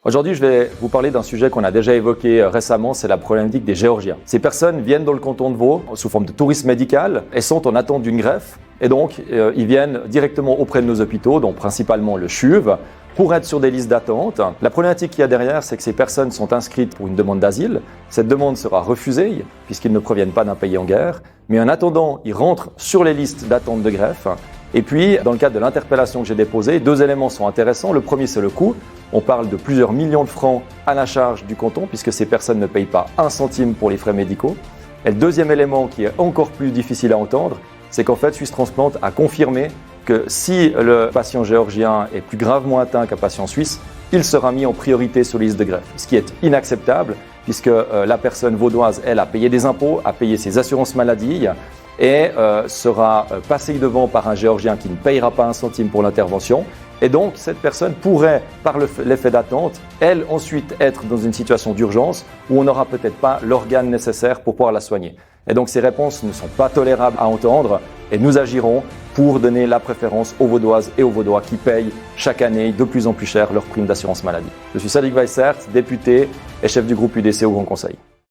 Aujourd'hui, je vais vous parler d'un sujet qu'on a déjà évoqué récemment, c'est la problématique des Géorgiens. Ces personnes viennent dans le canton de Vaud sous forme de tourisme médical et sont en attente d'une greffe. Et donc, ils viennent directement auprès de nos hôpitaux, donc principalement le CHUV, pour être sur des listes d'attente. La problématique qu'il y a derrière, c'est que ces personnes sont inscrites pour une demande d'asile. Cette demande sera refusée puisqu'ils ne proviennent pas d'un pays en guerre. Mais en attendant, ils rentrent sur les listes d'attente de greffe. Et puis, dans le cadre de l'interpellation que j'ai déposée, deux éléments sont intéressants. Le premier, c'est le coût. On parle de plusieurs millions de francs à la charge du canton puisque ces personnes ne payent pas un centime pour les frais médicaux. Et le deuxième élément qui est encore plus difficile à entendre, c'est qu'en fait, Suisse Transplant a confirmé que si le patient géorgien est plus gravement atteint qu'un patient suisse, il sera mis en priorité sur la liste de greffe. Ce qui est inacceptable puisque la personne vaudoise, elle, a payé des impôts, a payé ses assurances maladie et sera passée devant par un Géorgien qui ne payera pas un centime pour l'intervention. Et donc, cette personne pourrait, par l'effet d'attente, elle ensuite être dans une situation d'urgence où on n'aura peut-être pas l'organe nécessaire pour pouvoir la soigner. Et donc, ces réponses ne sont pas tolérables à entendre et nous agirons pour donner la préférence aux Vaudoises et aux Vaudois qui payent chaque année de plus en plus cher leur prime d'assurance maladie. Je suis Sadiq Weissert, député et chef du groupe UDC au Grand Conseil.